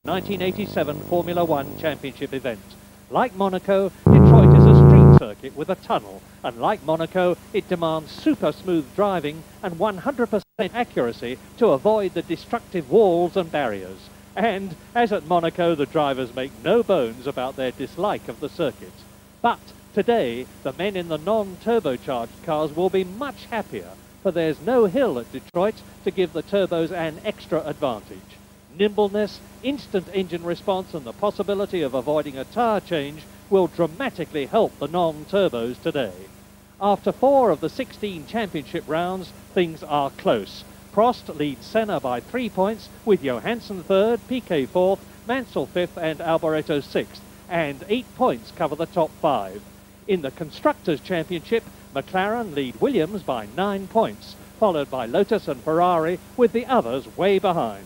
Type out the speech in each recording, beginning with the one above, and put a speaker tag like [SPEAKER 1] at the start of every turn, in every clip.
[SPEAKER 1] 1987 Formula One Championship event. Like Monaco, Detroit is a street circuit with a tunnel, and like Monaco, it demands super smooth driving and 100% accuracy to avoid the destructive walls and barriers. And, as at Monaco, the drivers make no bones about their dislike of the circuit. But today, the men in the non-turbocharged cars will be much happier, for there's no hill at Detroit to give the turbos an extra advantage. Nimbleness, instant engine response and the possibility of avoiding a tyre change will dramatically help the non-turbos today. After 4 of the 16 championship rounds, things are close. Prost leads Senna by 3 points, with Johansson 3rd, Piquet 4th, Mansell 5th and Alboreto 6th, and 8 points cover the top 5. In the Constructors' Championship, McLaren lead Williams by 9 points, followed by Lotus and Ferrari, with the others way behind.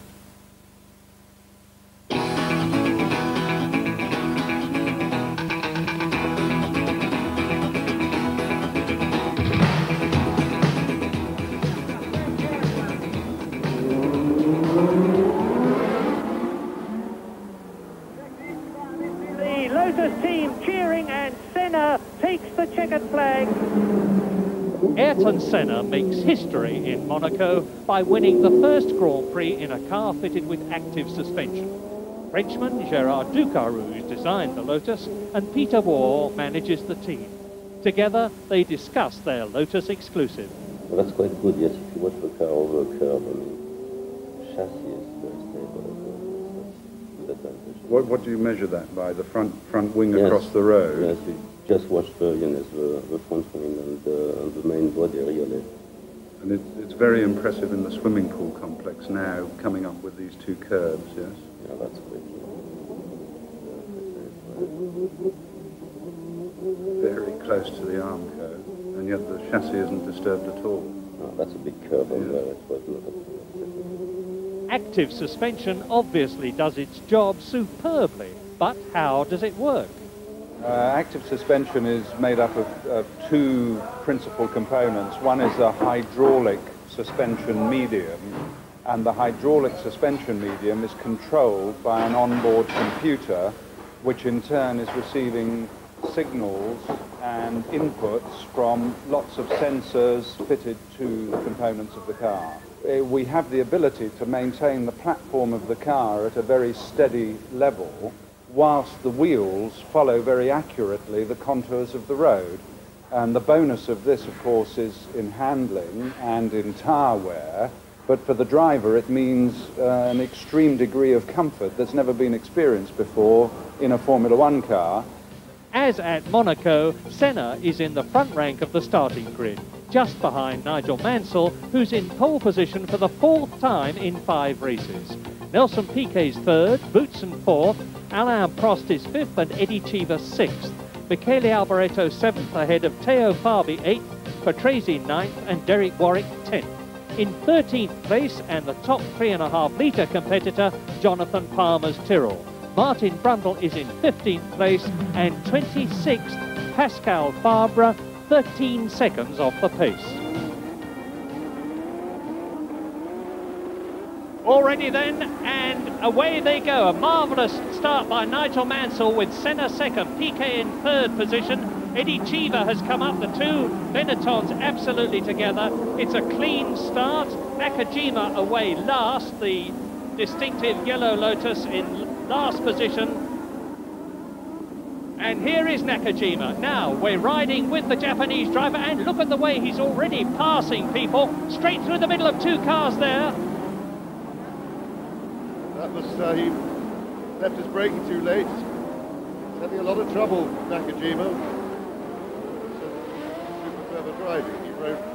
[SPEAKER 1] The Lotus team cheering and Senna takes the checkered flag. Ayrton Senna makes history in Monaco by winning the first Grand Prix in a car fitted with active suspension. Frenchman Gérard Ducarouge designed the Lotus and Peter Waugh manages the team. Together they discuss their Lotus exclusive.
[SPEAKER 2] Well, that's quite good, yes, if you watch the car over a curve, I mean, chassis is very stable, that's a good advantage.
[SPEAKER 3] What do you measure that by? The front wing across the road?
[SPEAKER 2] Yes, we just watch the front wing and the main body really.
[SPEAKER 3] And it's very impressive in the swimming pool complex now, coming up with these 2 curves, yes?
[SPEAKER 2] Yeah, that's great.
[SPEAKER 3] Very close to the arm curve, and yet the chassis isn't disturbed at all.
[SPEAKER 2] No, that's a big curve on there, it was not
[SPEAKER 1] Active suspension obviously does its job superbly, but how does it work?
[SPEAKER 4] Active suspension is made up of 2 principal components. One is a hydraulic suspension medium, and the hydraulic suspension medium is controlled by an onboard computer, which in turn is receiving signals and inputs from lots of sensors fitted to the components of the car. We have the ability to maintain the platform of the car at a very steady level, whilst the wheels follow very accurately the contours of the road. And the bonus of this, of course, is in handling and in tyre wear, but for the driver it means an extreme degree of comfort that's never been experienced before in a Formula One car.
[SPEAKER 1] As at Monaco, Senna is in the front rank of the starting grid, just behind Nigel Mansell, who's in pole position for the 4th time in 5 races. Nelson Piquet's 3rd, Boutsen 4th, Alain Prost is 5th and Eddie Cheever 6th. Michele Alboreto 7th ahead of Teo Fabi 8th, Patrese 9th and Derek Warwick 10th. In 13th place and the top 3.5 litre competitor, Jonathan Palmer's Tyrrell. Martin Brundle is in 15th place and 26th, Pascal Fabre, 13 seconds off the pace. Already then, and away they go. A marvellous start by Nigel Mansell with Senna 2nd, Piquet in 3rd position. Eddie Cheever has come up, the 2 Benettons absolutely together. It's a clean start. Nakajima away last, the distinctive yellow Lotus in last position. And here is Nakajima. Now we're riding with the Japanese driver, and look at the way he's already passing people straight through the middle of 2 cars there.
[SPEAKER 5] That was, he left his braking too late. He's having a lot of trouble, Nakajima. Super clever driving. He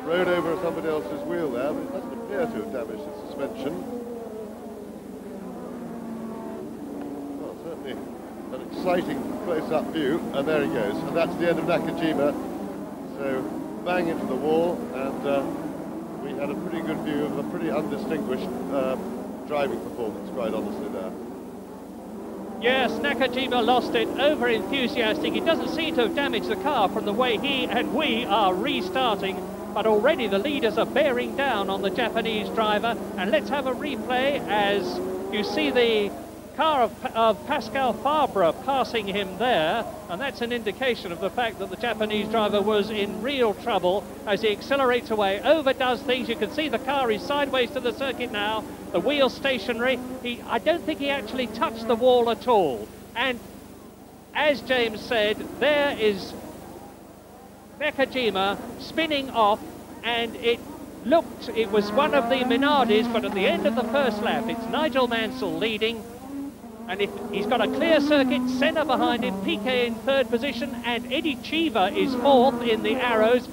[SPEAKER 5] rode over somebody else's wheel there, but it doesn't appear to have damaged his suspension. Well, certainly an exciting close-up view, and there he goes. And that's the end of Nakajima. So, bang into the wall, and we had a pretty good view of a pretty undistinguished driving performance, quite honestly, there.
[SPEAKER 1] Yes, Nakajima lost it, over-enthusiastic. He doesn't seem to have damaged the car from the way he and we are restarting, but already the leaders are bearing down on the Japanese driver. And let's have a replay as you see the car of Pascal Fabre passing him there, and that's an indication of the fact that the Japanese driver was in real trouble as he accelerates away, overdoes things. You can see the car is sideways to the circuit now, the wheel stationary. I don't think he actually touched the wall at all. And as James said, there is Nakajima spinning off, and it was one of the Minardis, but at the end of the first lap, it's Nigel Mansell leading. And he's got a clear circuit, Senna behind him, Piquet in third position, and Eddie Cheever is fourth in the Arrows.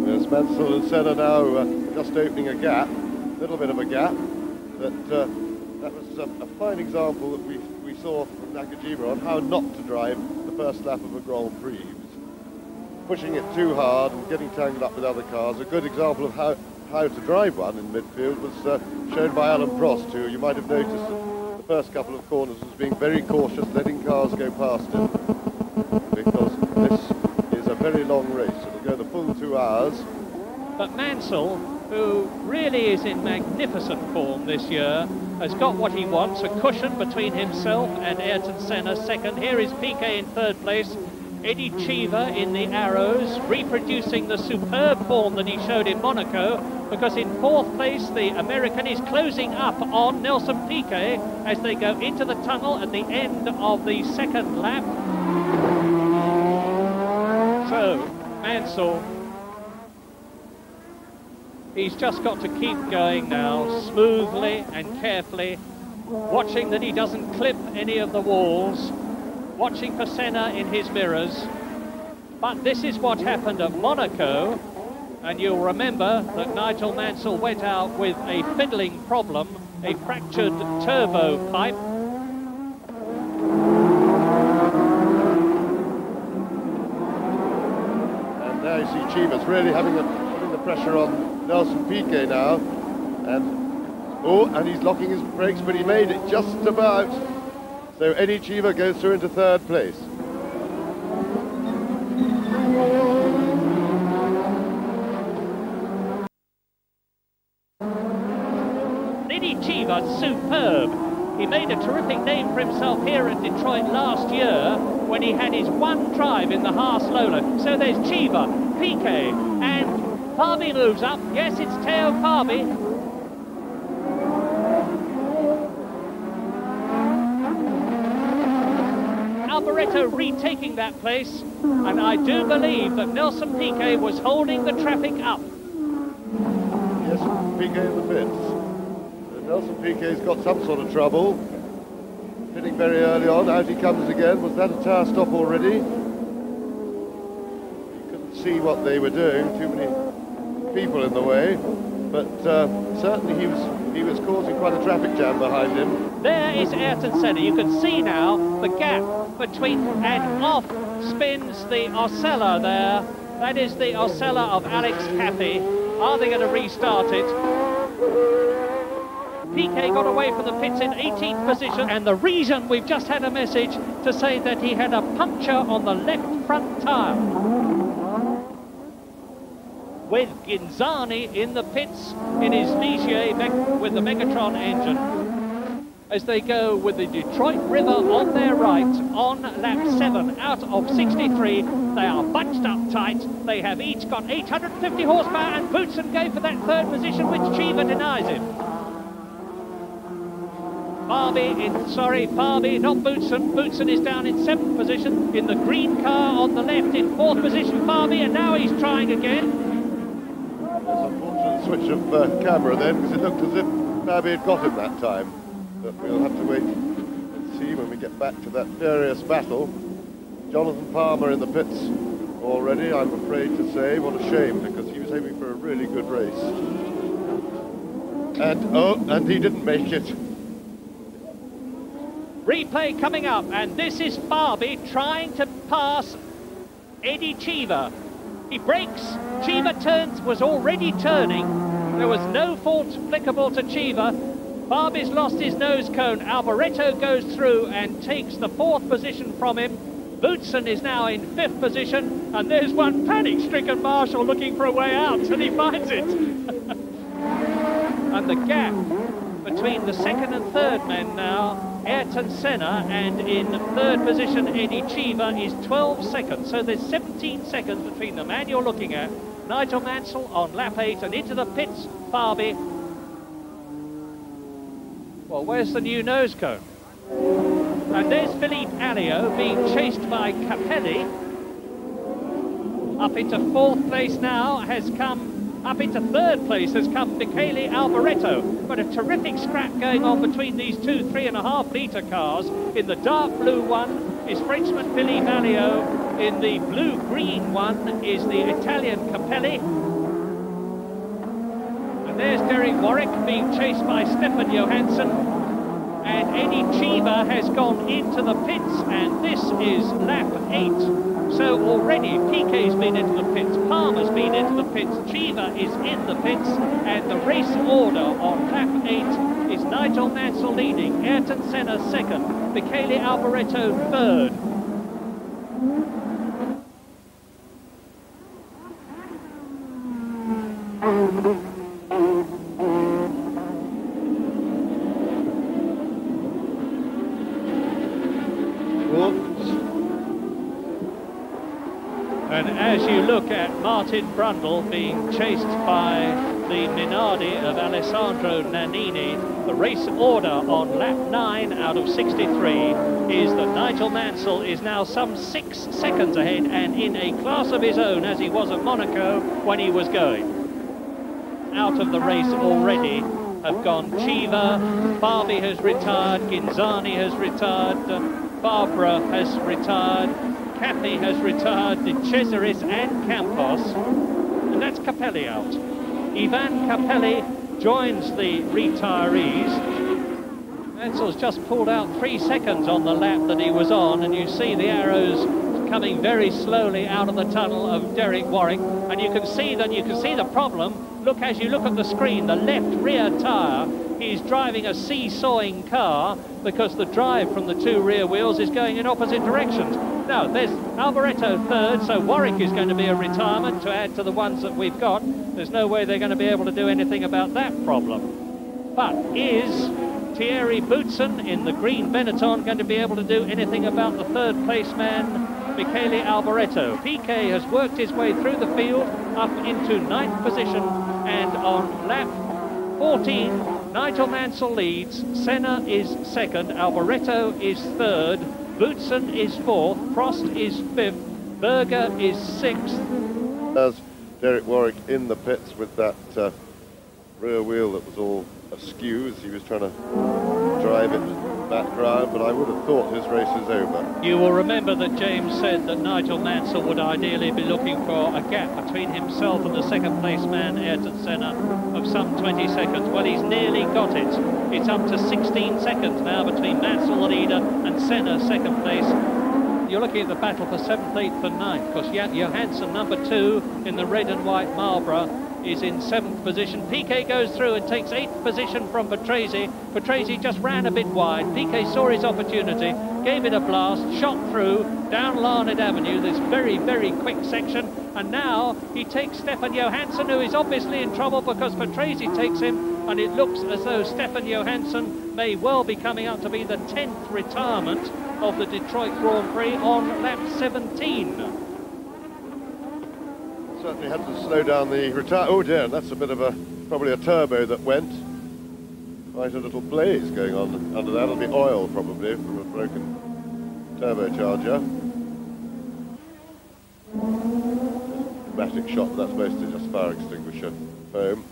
[SPEAKER 5] Yes, Mansell and Senna now just opening a gap, a little bit of a gap. That was a fine example that we saw from Nakajima on how not to drive the first lap of a Grand Prix. He was pushing it too hard and getting tangled up with other cars. A good example of how to drive one in midfield was shown by Alan Prost, who you might have noticed first couple of corners was being very cautious, letting cars go past him, because this is a very long race. It'll go the full 2 hours.
[SPEAKER 1] But Mansell, who really is in magnificent form this year, has got what he wants, a cushion between himself and Ayrton Senna second. Here is Piquet in third place, Eddie Cheever in the Arrows, reproducing the superb form that he showed in Monaco, because in fourth place the American is closing up on Nelson Piquet as they go into the tunnel at the end of the second lap. So Mansell, he's just got to keep going now, smoothly and carefully, watching that he doesn't clip any of the walls, watching for Senna in his mirrors. But this is what happened at Monaco, and you'll remember that Nigel Mansell went out with a fiddling problem, a fractured turbo pipe.
[SPEAKER 5] And now you see Cheever's really putting the pressure on Nelson Piquet now, and he's locking his brakes, but he made it just about. So Eddie Cheever goes through into third place.
[SPEAKER 1] Eddie Cheever, superb. He made a terrific name for himself here at Detroit last year when he had his one drive in the Haas Lola. So there's Cheever, Piquet, and Fabre moves up. Yes, it's Teo Fabre. Alboreto retaking that place, and I do believe that Nelson Piquet was holding the traffic up.
[SPEAKER 5] Yes, Piquet in the pits. Nelson Piquet's got some sort of trouble. Pitting very early on, out he comes again. Was that a tyre stop already? You couldn't see what they were doing, too many people in the way, but certainly he was causing quite a traffic jam behind him.
[SPEAKER 1] There is Ayrton Senna. You can see now the gap between, and off spins the Osella there. That is the Osella of Alex Cathy. Are they going to restart it? Piquet got away from the pits in 18th position, and the reason, we've just had a message to say that he had a puncture on the left front tyre. With Ginzani in the pits in his Ligier with the Megatron engine. As they go with the Detroit River on their right on lap 7 out of 63. They are bunched up tight. They have each got 850 horsepower, and Boutsen gave for that third position, which Cheever denies him. Fabre, not Boutsen. Boutsen is down in 7th position. In the green car on the left in 4th position, Fabre, and now he's trying again.
[SPEAKER 5] That's an unfortunate switch of camera then, because it looked as if Fabre had got him that time. But we'll have to wait and see when we get back to that furious battle. Jonathan Palmer in the pits already, I'm afraid to say. What a shame, because he was hoping for a really good race. And he didn't make it.
[SPEAKER 1] Replay coming up, and this is Fabre trying to pass Eddie Cheever. He brakes, Cheever was already turning. There was no fault applicable to Cheever. Fabre's lost his nose cone. Alboreto goes through and takes the 4th position from him. Boutsen is now in 5th position, and there's one panic-stricken Marshall looking for a way out, and he finds it. And the gap between the second and third men now, Ayrton Senna, and in third position Eddie Cheever is 12 seconds. So there's 17 seconds between the man you're looking at, Nigel Mansell, on lap 8, and into the pits, Farby. Well, where's the new nose cone? And there's Philippe Alliot being chased by Capelli. Up into fourth place now has come, up into third place has come Michele Alboreto. But a terrific scrap going on between these two 3.5 litre cars. In the dark blue one is Frenchman Philippe Alliot. In the blue-green one is the Italian Capelli. And there's Derek Warwick being chased by Stefan Johansson. And Eddie Cheever has gone into the pits, and this is lap 8. So already Piquet's been into the pits, Palmer's been into the pits, Cheever is in the pits, and the race order on lap 8 is Nigel Mansell leading, Ayrton Senna second, Michele Alboreto third. And as you look at Martin Brundle being chased by the Minardi of Alessandro Nannini, the race order on lap 9 out of 63 is that Nigel Mansell is now some 6 seconds ahead and in a class of his own, as he was at Monaco when he was going. Out of the race already have gone Cheever, Farby has retired, Ginzani has retired, Barbara has retired, Cappy has retired, De Cesaris and Campos, and that's Capelli out. Ivan Capelli joins the retirees. Mansell's just pulled out 3 seconds on the lap that he was on, and you see the arrows coming very slowly out of the tunnel of Derek Warwick, and you can see the problem. Look, as you look at the screen, the left rear tyre, he's driving a seesawing car because the drive from the two rear wheels is going in opposite directions. Now, there's Alboreto third, so Warwick is going to be a retirement to add to the ones that we've got. There's no way they're going to be able to do anything about that problem. But is Thierry Boutsen in the green Benetton going to be able to do anything about the third place man, Michele Alboreto? Piquet has worked his way through the field up into 9th position, and on lap 14, Nigel Mansell leads, Senna is second, Alboreto is third, Boutsen is fourth, Prost is fifth, Berger is sixth.
[SPEAKER 5] As Derek Warwick in the pits with that rear wheel that was all askew as he was trying to drive it back round, but I would have thought his race is over.
[SPEAKER 1] You will remember that James said that Nigel Mansell would ideally be looking for a gap between himself and the second place man, Ayrton Senna, of some 20 seconds. Well, he's nearly got it. It's up to 16 seconds now between Mansell, the leader, and Senna, second place. You're looking at the battle for 7th, 8th and 9th, because Johansson, number 2 in the red and white Marlborough, is in 7th position. Piquet goes through and takes 8th position from Patrese. Patrese just ran a bit wide. Piquet saw his opportunity, gave it a blast, shot through down Larned Avenue, this very, very quick section, and now he takes Stefan Johansson, who is obviously in trouble because Patrese takes him, and it looks as though Stefan Johansson may well be coming up to be the 10th retirement of the Detroit Grand Prix on lap 17.
[SPEAKER 5] Certainly had to slow down the retire. Oh dear, that's a bit of probably a turbo that went. Quite a little blaze going on under that. It'll be oil probably from a broken turbocharger. Dramatic shot, but that's mostly just fire extinguisher foam.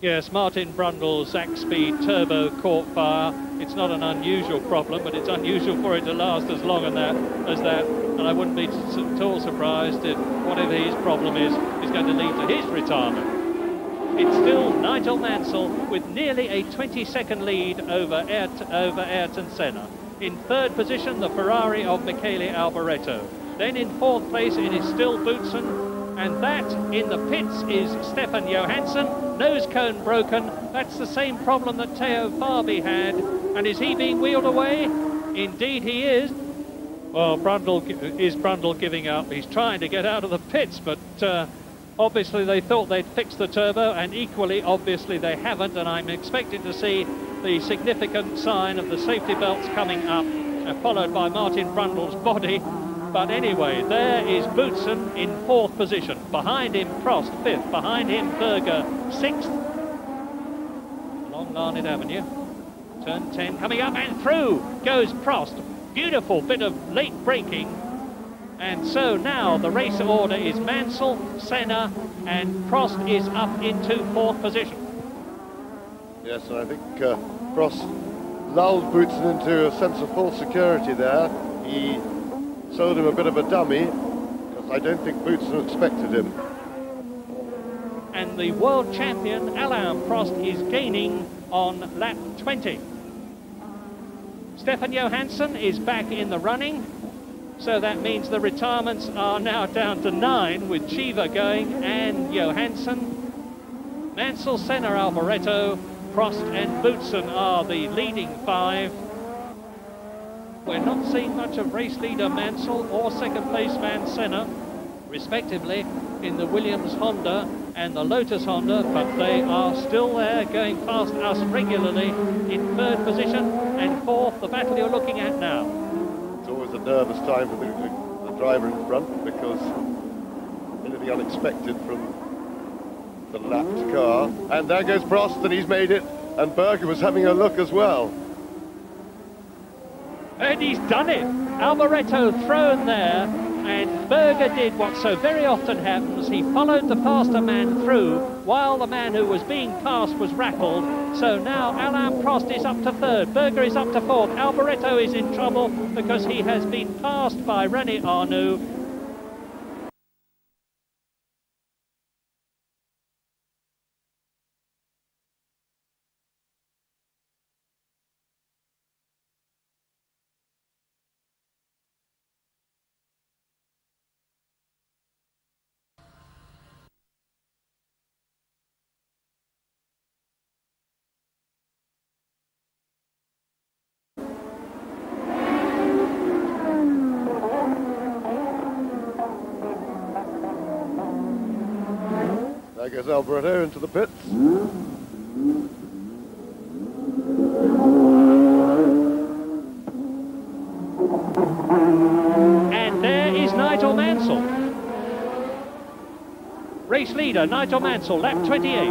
[SPEAKER 1] Yes, Martin Brundle's Zaxby turbo caught fire. It's not an unusual problem, but it's unusual for it to last as long as that. And I wouldn't be at all surprised if whatever his problem is going to lead to his retirement. It's still Nigel Mansell with nearly a 20-second lead over Ayrton Senna. In third position, the Ferrari of Michele Alboreto. Then in fourth place, it is still Boutsen. And that in the pits is Stefan Johansson, nose cone broken. That's the same problem that Theo Farby had. And is he being wheeled away? Indeed he is. Well, Brundle giving up? He's trying to get out of the pits, but Obviously they thought they'd fixed the turbo, and equally obviously they haven't, and I'm expecting to see the significant sign of the safety belts coming up, followed by Martin Brundle's body. But anyway, there is Boutsen in 4th position. Behind him, Prost 5th. Behind him, Berger 6th. Along Larned Avenue. Turn 10 coming up, and through goes Prost. Beautiful bit of late braking. And so now the race order is Mansell, Senna, and Prost is up into 4th position.
[SPEAKER 5] Yes, and I think Prost lulled Boutsen into a sense of full security there. He sold him a bit of a dummy, because I don't think Boutsen expected him.
[SPEAKER 1] And the world champion, Alain Prost, is gaining on lap 20. Stefan Johansson is back in the running, so that means the retirements are now down to 9, with Cheever going and Johansson. Mansell, Senna, Alboreto, Prost and Boutsen are the leading 5. We're not seeing much of race leader Mansell or second place man Senna, respectively, in the Williams Honda and the Lotus Honda, but they are still there, going past us regularly in 3rd position and 4th, the battle you're looking at now.
[SPEAKER 5] It's always a nervous time for the driver in front, because anything unexpected from the lapped car. And there goes Prost, and he's made it, and Berger was having a look as well.
[SPEAKER 1] And he's done it. Alboreto thrown there, and Berger did what so very often happens. He followed the faster man through while the man who was being passed was rattled. So now Alain Prost is up to 3rd, Berger is up to 4th, Alboreto is in trouble because he has been passed by René Arnoux.
[SPEAKER 5] There goes Alboreto into the pits.
[SPEAKER 1] And there is Nigel Mansell. Race leader, Nigel Mansell, lap 28.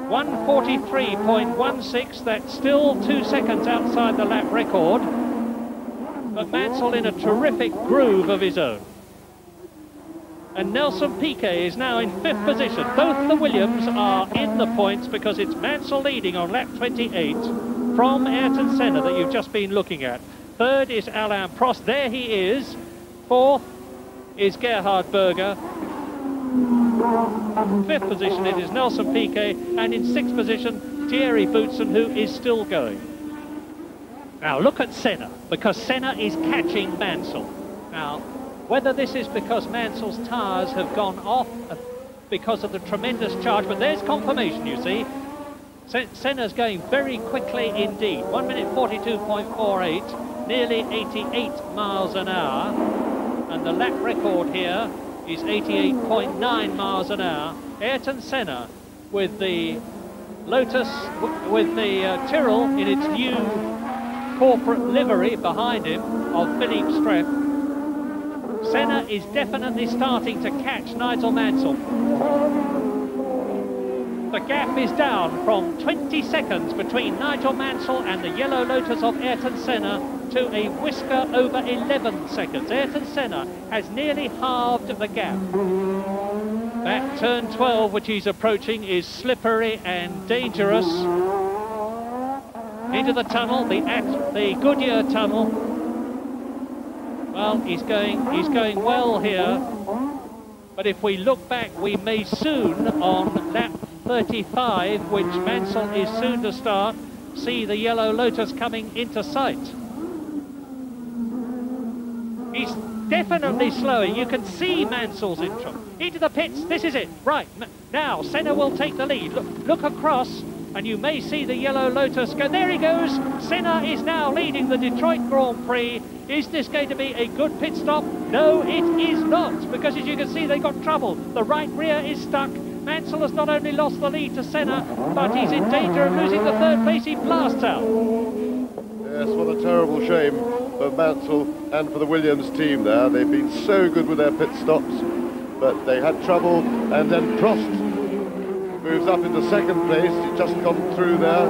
[SPEAKER 1] 1:43.16, that's still 2 seconds outside the lap record. But Mansell in a terrific groove of his own. And Nelson Piquet is now in 5th position. Both the Williams are in the points because it's Mansell leading on lap 28 from Ayrton Senna that you've just been looking at. 3rd is Alain Prost, there he is. 4th is Gerhard Berger. 5th position it is Nelson Piquet, and in 6th position Thierry Boutsen, who is still going. Now look at Senna, because Senna is catching Mansell. Now, whether this is because Mansell's tyres have gone off because of the tremendous charge, but there's confirmation, you see. Senna's going very quickly indeed. 1 minute 42.48, nearly 88 miles an hour. And the lap record here is 88.9 miles an hour. Ayrton Senna with the Lotus, with the Tyrrell in its new corporate livery behind him of Philippe Streff. Senna is definitely starting to catch Nigel Mansell. The gap is down from 20 seconds between Nigel Mansell and the yellow Lotus of Ayrton Senna to a whisker over 11 seconds. Ayrton Senna has nearly halved the gap. That turn 12, which he's approaching, is slippery and dangerous. Into the tunnel, the Goodyear tunnel. Well, he's going well here. But if we look back, we may soon, on lap 35, which Mansell is soon to start, see the yellow Lotus coming into sight. He's definitely slowing. You can see Mansell's into the pits. This is it. Right, now Senna will take the lead. Look across. And you may see the yellow Lotus go. There he goes. Senna is now leading the Detroit Grand Prix. Is this going to be a good pit stop? No, it is not, because as you can see, they got trouble. The right rear is stuck. Mansell has not only lost the lead to Senna, but he's in danger of losing the third place. He blasts out.
[SPEAKER 5] Yes, what a terrible shame for Mansell and for the Williams team there. They've been so good with their pit stops, but they had trouble, and then Prost moves up into second place. He's just gone through there.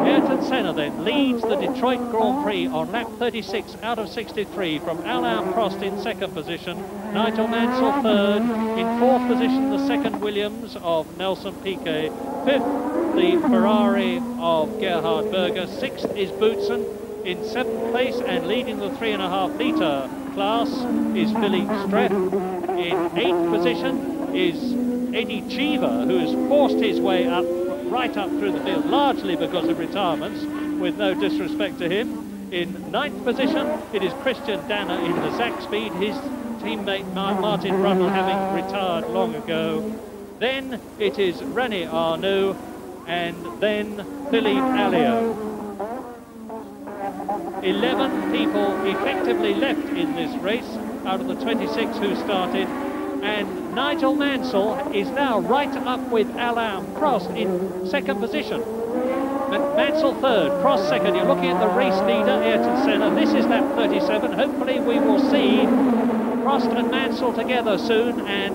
[SPEAKER 1] Ayrton Senna then leads the Detroit Grand Prix on lap 36 out of 63 from Alain Prost in second position, Nigel Mansell third, in fourth position the second Williams of Nelson Piquet, fifth the Ferrari of Gerhard Berger, sixth is Boutsen, in seventh place and leading the 3.5 litre class is Philippe Streff. In eighth position is Eddie Cheever, who has forced his way up right up through the field, largely because of retirements, with no disrespect to him. In ninth position, it is Christian Danner in the Zach Speed, his teammate Martin Brundle having retired long ago. Then it is René Arnoux, and then Philippe Alliot. 11 people effectively left in this race out of the 26 who started, and Nigel Mansell is now right up with Alain Prost in second position. Mansell third, Prost second. You're looking at the race leader, Ayrton Senna. This is lap 37. Hopefully we will see Prost and Mansell together soon, and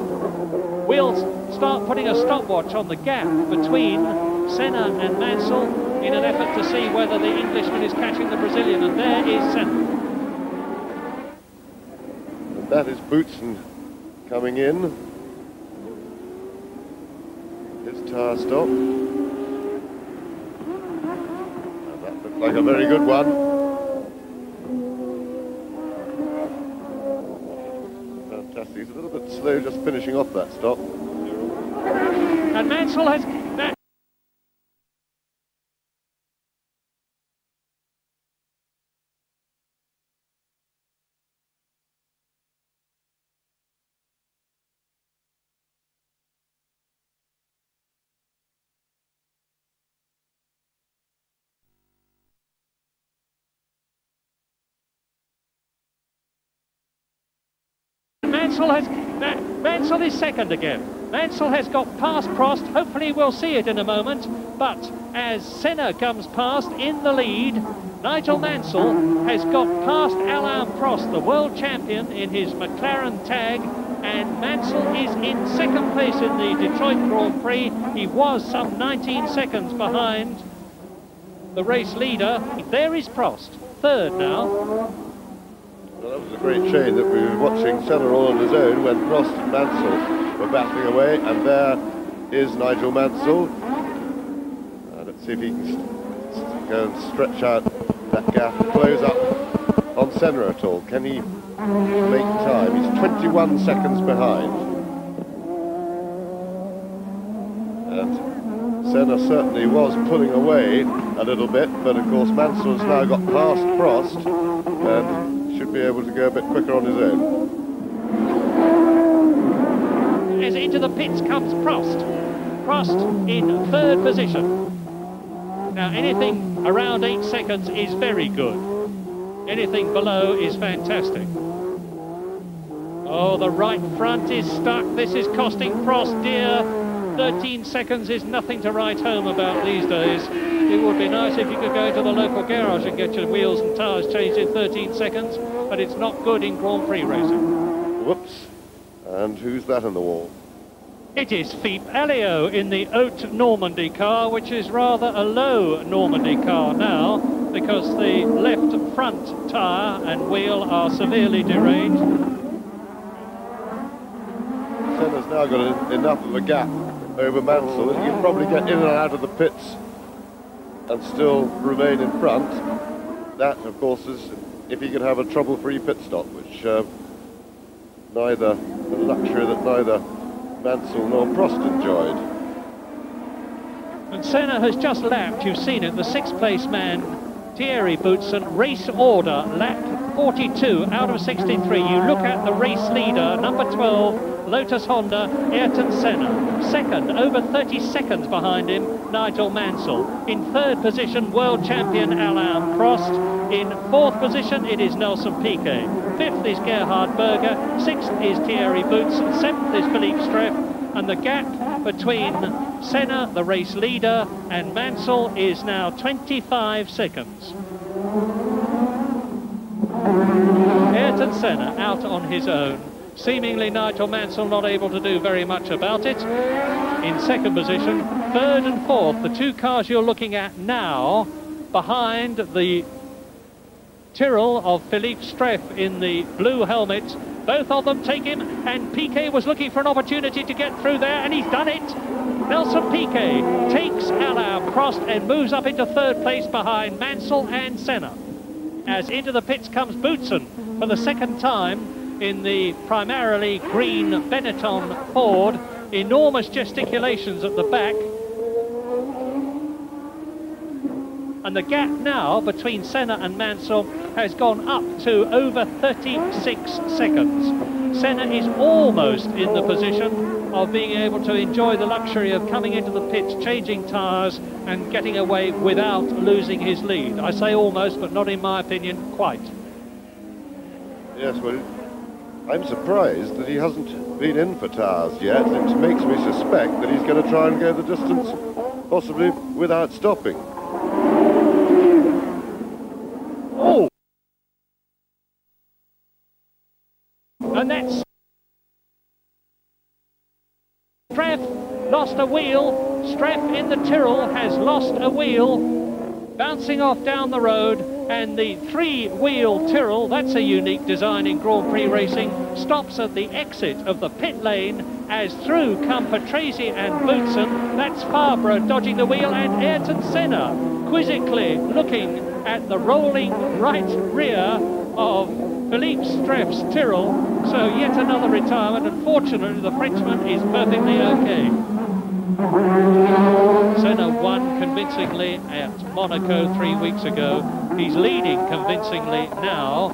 [SPEAKER 1] we'll start putting a stopwatch on the gap between Senna and Mansell in an effort to see whether the Englishman is catching the Brazilian, and there is Senna.
[SPEAKER 5] And that is Boutsen coming in. His tyre stop. And that looked like a very good one. Fantastic. He's a little bit slow just finishing off that stop.
[SPEAKER 1] And Mansell has... Mansell is second again. Mansell has got past Prost. Hopefully we'll see it in a moment. But as Senna comes past in the lead, Nigel Mansell has got past Alain Prost, the world champion, in his McLaren tag. And Mansell is in second place in the Detroit Grand Prix. He was some 19 seconds behind the race leader. There is Prost, third now.
[SPEAKER 5] Well, that was a great shame that we were watching Senna all on his own when Prost and Mansell were battling away, and there is Nigel Mansell. Let's see if he can go and stretch out that gap and close up on Senna at all. Can he make time? He's 21 seconds behind. And Senna certainly was pulling away a little bit, but of course Mansell's now got past Prost and should be able to go a bit quicker on his own.
[SPEAKER 1] As into the pits comes Prost. Prost in third position. Now anything around 8 seconds is very good. Anything below is fantastic. Oh, the right front is stuck. This is costing Prost dear. 13 seconds is nothing to write home about these days. It would be nice if you could go to the local garage and get your wheels and tyres changed in 13 seconds, but it's not good in Grand Prix racing.
[SPEAKER 5] Whoops. And who's that on the wall?
[SPEAKER 1] It is Philippe Alliot in the Haute Normandy car, which is rather a low Normandy car now, because the left front tyre and wheel are severely deranged.
[SPEAKER 5] Senna's now got enough of a gap over Mansell that he can probably get in and out of the pits and still remain in front. That, of course, is if he can have a trouble-free pit stop, which the luxury that neither Mansell nor Prost enjoyed.
[SPEAKER 1] And Senna has just lapped, you've seen it, the sixth place man, Thierry Boutsen, race order, lap 42 out of 63. You look at the race leader, number 12, Lotus Honda, Ayrton Senna. Second, over 30 seconds behind him, Nigel Mansell. In third position, world champion Alain Prost. In fourth position, it is Nelson Piquet. Fifth is Gerhard Berger. Sixth is Thierry Boots. Seventh is Philippe Streff. And the gap between Senna, the race leader, and Mansell is now 25 seconds. Ayrton Senna out on his own. Seemingly Nigel Mansell not able to do very much about it. In second position, third and fourth, the two cars you're looking at now, behind the Tyrrell of Philippe Streff in the blue helmet. Both of them take him, and Piquet was looking for an opportunity to get through there, and he's done it. Nelson Piquet takes Alain Prost and moves up into third place behind Mansell and Senna. As into the pits comes Boutsen for the second time in the primarily green Benetton Ford. Enormous gesticulations at the back. And the gap now between Senna and Mansell has gone up to over 36 seconds. Senna is almost in the position of being able to enjoy the luxury of coming into the pits, changing tyres and getting away without losing his lead. I say almost, but not in my opinion, quite.
[SPEAKER 5] Yes, well, I'm surprised that he hasn't been in for tyres yet. It makes me suspect that he's going to try and go the distance, possibly without stopping.
[SPEAKER 1] Oh! And that's Streff lost a wheel. Streff in the Tyrrell has lost a wheel, bouncing off down the road, and the three-wheel Tyrrell, that's a unique design in Grand Prix racing, stops at the exit of the pit lane as through come Patrese and Boutsen. That's Fabre dodging the wheel, and Ayrton Senna quizzically looking at the rolling right rear of Philippe Streff's Tyrrell. So yet another retirement. Unfortunately, the Frenchman is perfectly okay. Senna won convincingly at Monaco 3 weeks ago. He's leading convincingly now,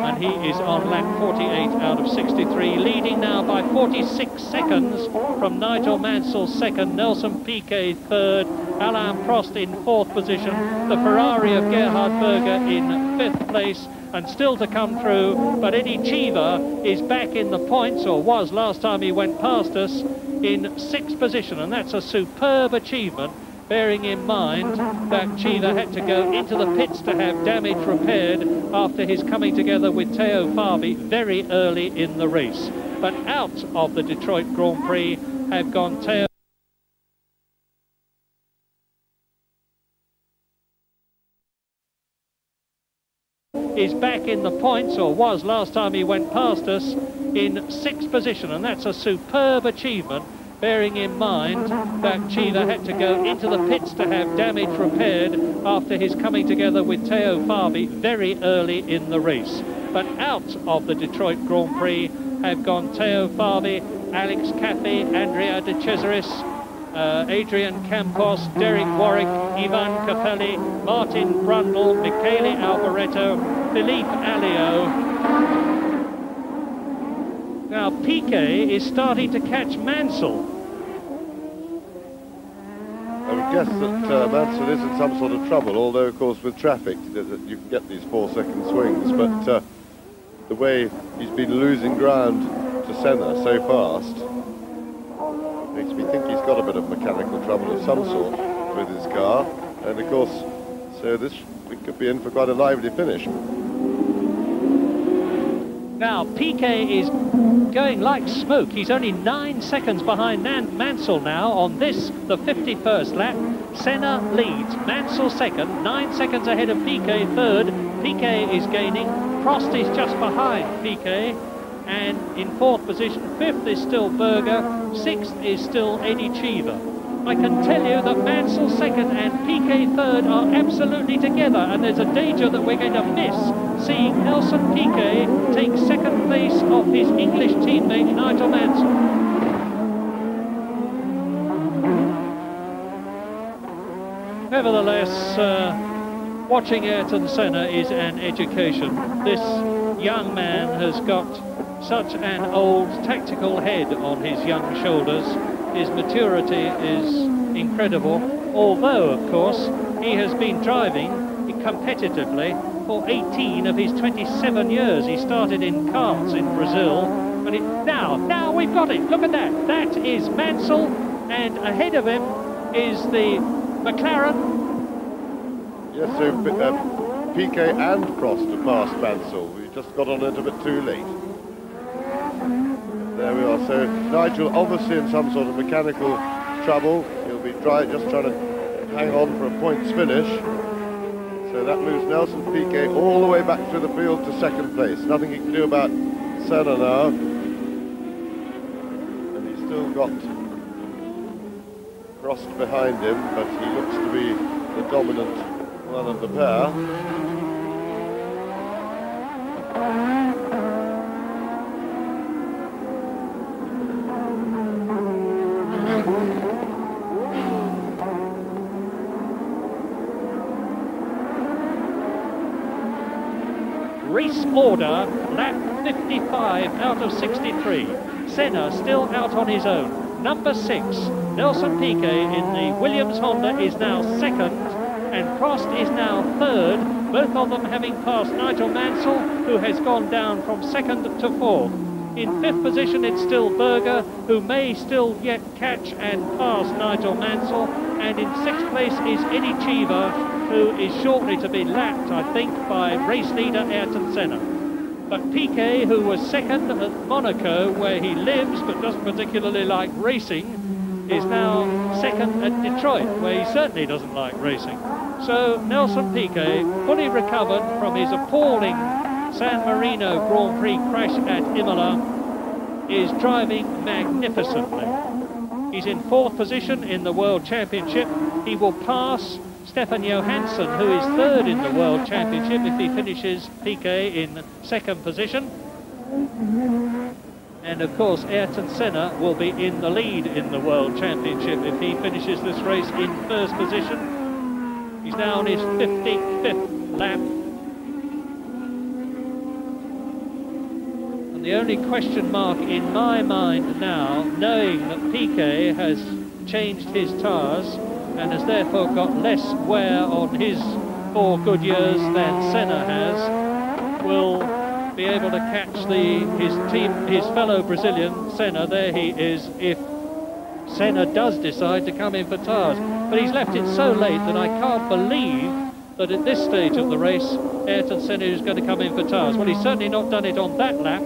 [SPEAKER 1] and he is on lap 48 out of 63, leading now by 46 seconds from Nigel Mansell second, Nelson Piquet third, Alain Prost in fourth position, the Ferrari of Gerhard Berger in fifth place, and still to come through, but Eddie Cheever is back in the points, or was last time he went past us, in sixth position, and that's a superb achievement, bearing in mind that Cheever had to go into the pits to have damage repaired after his coming together with Theo Fabi very early in the race. But out of the Detroit Grand Prix have gone Theo is back in the points, or was last time he went past us, in sixth position, and that's a superb achievement, bearing in mind that Cheever had to go into the pits to have damage repaired after his coming together with Theo Fabi very early in the race. But out of the Detroit Grand Prix have gone Theo Fabi, Alex Caffey, Andrea De Cesaris, Adrian Campos, Derek Warwick, Ivan Capelli, Martin Brundle, Michele Alboreto, Philippe Alliot. Now Piquet is starting to catch Mansell.
[SPEAKER 5] I would guess that Mansell is in some sort of trouble, although of course with traffic you can get these 4-second swings, but the way he's been losing ground to Senna so fast makes me think he's got a bit of mechanical trouble of some sort with his car, and of course so we could be in for quite a lively finish.
[SPEAKER 1] Now Piquet is going like smoke. He's only 9 seconds behind Mansell now on this, the 51st lap. Senna leads, Mansell second, 9 seconds ahead of Piquet third. Piquet is gaining, Prost is just behind Piquet, and in fourth position, fifth is still Berger, sixth is still Eddie Cheever. I can tell you that Mansell second and Piquet third are absolutely together, and there's a danger that we're going to miss seeing Nelson Piquet take second place off his English teammate Nigel Mansell. Nevertheless, watching Ayrton Senna is an education. This young man has got such an old tactical head on his young shoulders. His maturity is incredible, although, of course, he has been driving competitively for 18 of his 27 years. He started in karts in Brazil, and now we've got it. Look at that. That is Mansell, and ahead of him is the McLaren.
[SPEAKER 5] Yes, so Piquet and Prost are past Mansell. We just got on it a bit too late. There we are. So Nigel obviously in some sort of mechanical trouble. He'll be just trying to hang on for a points finish. So that moves Nelson Piquet all the way back through the field to second place. Nothing he can do about Senna now. And he's still got Prost behind him, but he looks to be the dominant one of the pair.
[SPEAKER 1] Race order, lap 55 out of 63. Senna still out on his own. Number 6, Nelson Piquet in the Williams Honda is now second, and Prost is now third, both of them having passed Nigel Mansell, who has gone down from second to fourth. In fifth position it's still Berger, who may still yet catch and pass Nigel Mansell, and in sixth place is Eddie Cheever, who is shortly to be lapped, I think, by race leader Ayrton Senna. But Piquet, who was second at Monaco, where he lives but doesn't particularly like racing, is now second at Detroit, where he certainly doesn't like racing. So Nelson Piquet, fully recovered from his appalling San Marino Grand Prix crash at Imola, is driving magnificently. He's in fourth position in the World Championship. He will pass Stefan Johansson, who is third in the World Championship, if he finishes Piquet in second position. And of course Ayrton Senna will be in the lead in the World Championship if he finishes this race in first position. He's now on his 55th lap. And the only question mark in my mind now, knowing that Piquet has changed his tyres and has therefore got less wear on his 4 good years than Senna has, will be able to catch his fellow Brazilian, Senna. There he is, if Senna does decide to come in for tyres. But he's left it so late that I can't believe that at this stage of the race, Ayrton Senna is going to come in for tyres. Well, he's certainly not done it on that lap.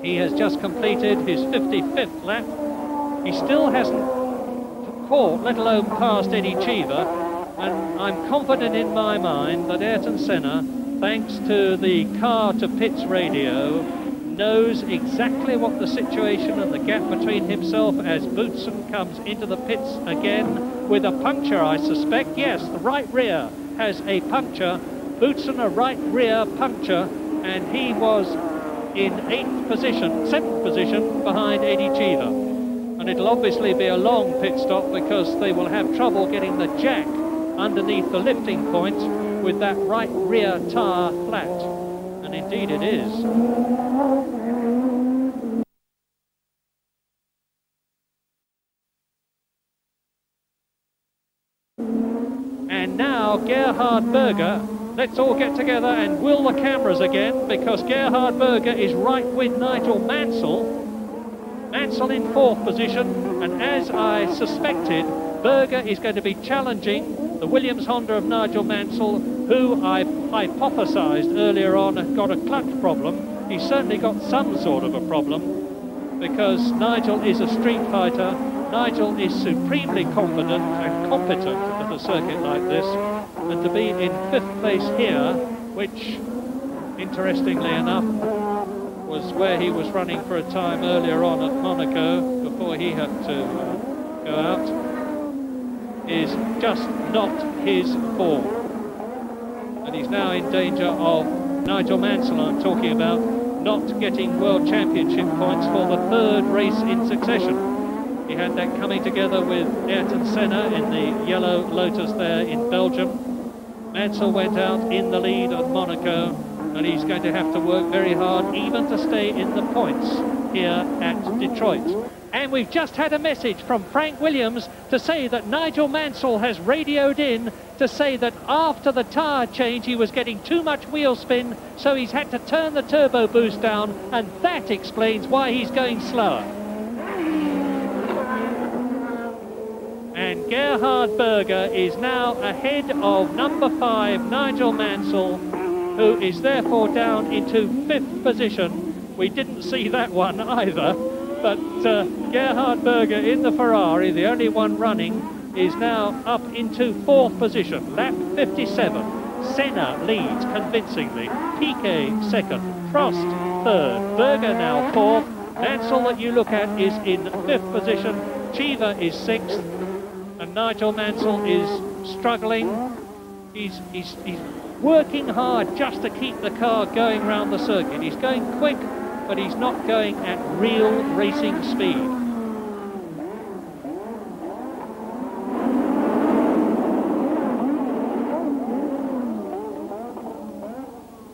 [SPEAKER 1] He has just completed his 55th lap. He still hasn't caught, let alone passed Eddie Cheever, and I'm confident in my mind that Ayrton Senna, thanks to the car to pits radio, knows exactly what the situation and the gap between himself as Boutsen comes into the pits again with a puncture, I suspect. Yes, the right rear has a puncture. Boutsen a right rear puncture, and he was in 7th position behind Eddie Cheever. And it'll obviously be a long pit stop because they will have trouble getting the jack underneath the lifting point with that right rear tyre flat. And indeed it is. And now Gerhard Berger, let's all get together and will the cameras again, because Gerhard Berger is right with Nigel Mansell. Mansell in 4th position, and as I suspected, Berger is going to be challenging the Williams Honda of Nigel Mansell, who I hypothesised earlier on had got a clutch problem. He's certainly got some sort of a problem, because Nigel is a street fighter. Nigel is supremely confident and competent at a circuit like this, and to be in 5th place here, which, interestingly enough, was where he was running for a time earlier on at Monaco before he had to go out, is just not his form. And he's now in danger of Nigel Mansell, I'm talking about, not getting World Championship points for the 3rd race in succession. He had that coming together with Ayrton Senna in the yellow Lotus there in Belgium. Mansell went out in the lead at Monaco, And he's going to have to work very hard even to stay in the points here at Detroit. And we've just had a message from Frank Williams to say that Nigel Mansell has radioed in to say that after the tyre change he was getting too much wheel spin, so he's had to turn the turbo boost down, and that explains why he's going slower. And Gerhard Berger is now ahead of number 5, Nigel Mansell, who is therefore down into 5th position. We didn't see that one either, but Gerhard Berger in the Ferrari, the only one running, is now up into 4th position, lap 57. Senna leads convincingly, Piquet 2nd, Prost 3rd, Berger now 4th, Mansell that you look at is in 5th position, Cheever is 6th, and Nigel Mansell is struggling. He's working hard just to keep the car going round the circuit. He's going quick, but he's not going at real racing speed.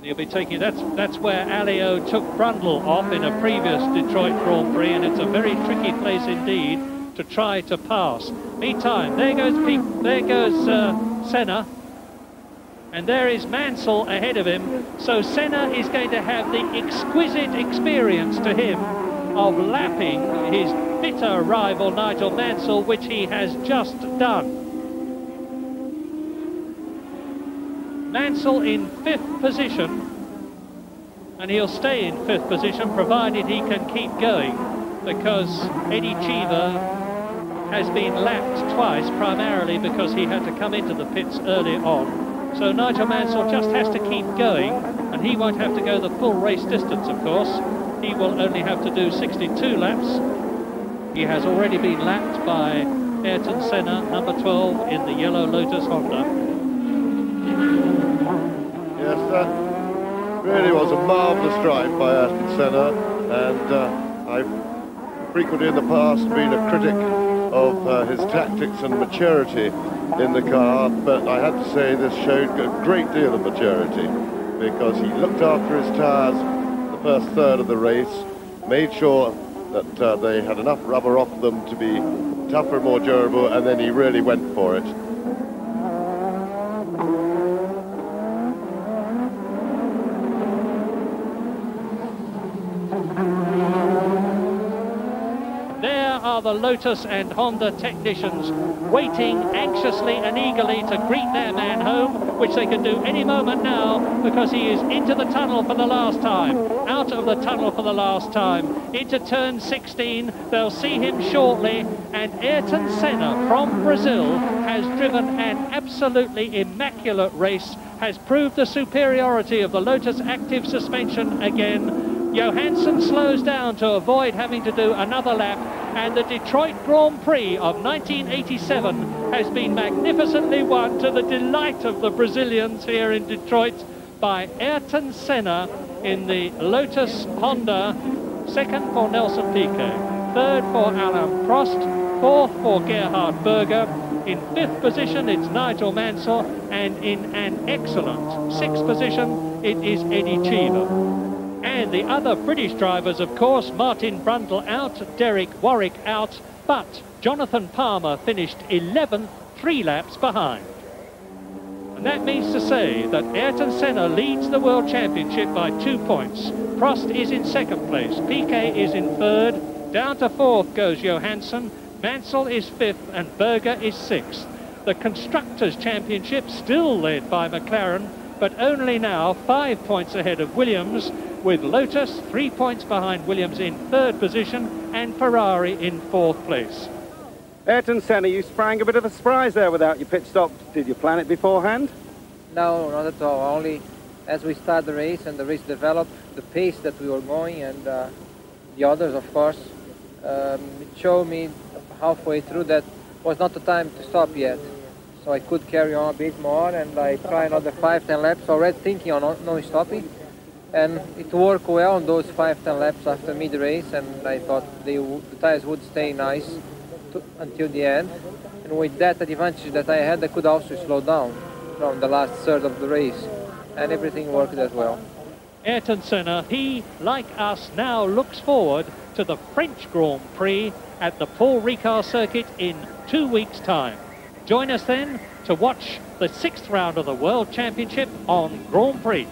[SPEAKER 1] He'll be taking, that's where Alio took Brundle off in a previous Detroit Grand Prix, and it's a very tricky place indeed to try to pass. Meantime, there goes Senna. And there is Mansell ahead of him, so Senna is going to have the exquisite experience to him of lapping his bitter rival Nigel Mansell, which he has just done. Mansell in 5th position, and he'll stay in 5th position provided he can keep going, because Eddie Cheever has been lapped twice, primarily because he had to come into the pits early on. So Nigel Mansell just has to keep going, and he won't have to go the full race distance, of course. He will only have to do 62 laps. He has already been lapped by Ayrton Senna, number 12, in the yellow Lotus Honda.
[SPEAKER 5] Yes, that really was a marvellous drive by Ayrton Senna, and I've frequently in the past been a critic of his tactics and maturity in the car, but I had to say this showed a great deal of maturity, because he looked after his tyres the first third of the race, made sure that they had enough rubber off them to be tougher and more durable, and then he really went for it.
[SPEAKER 1] The Lotus and Honda technicians waiting anxiously and eagerly to greet their man home, which they can do any moment now, because he is into the tunnel for the last time, out of the tunnel for the last time, into turn 16. They'll see him shortly, and Ayrton Senna from Brazil has driven an absolutely immaculate race, has proved the superiority of the Lotus active suspension again. Johansson slows down to avoid having to do another lap, and the Detroit Grand Prix of 1987 has been magnificently won to the delight of the Brazilians here in Detroit by Ayrton Senna in the Lotus Honda, 2nd for Nelson Piquet, 3rd for Alain Prost, 4th for Gerhard Berger. In 5th position it's Nigel Mansell, and in an excellent 6th position it is Eddie Cheever. And the other British drivers, of course, Martin Brundle out, Derek Warwick out, but Jonathan Palmer finished 11th, 3 laps behind. And that means to say that Ayrton Senna leads the World Championship by 2 points. Prost is in 2nd place, Piquet is in 3rd, down to 4th goes Johansson, Mansell is 5th, and Berger is 6th. The Constructors' Championship still led by McLaren, but only now 5 points ahead of Williams, with Lotus 3 points behind Williams in 3rd position and Ferrari in 4th place.
[SPEAKER 6] Ayrton Senna, you sprang a bit of a surprise there without your pit stop. Did you plan it beforehand?
[SPEAKER 7] No, not at all. Only as we start the race and the race developed, the pace that we were going, and the others, of course, it showed me halfway through that was not the time to stop yet. So I could carry on a bit more, and I tried another 5-10 laps already thinking on no stopping. And it worked well on those 5-10 laps after mid-race, and I thought the tires would stay nice until the end. And with that advantage that I had, I could also slow down from the last third of the race, and everything worked as well.
[SPEAKER 1] Ayrton Senna, he, like us, now looks forward to the French Grand Prix at the Paul Ricard circuit in 2 weeks' time. Join us then to watch the 6th round of the World Championship on Grand Prix.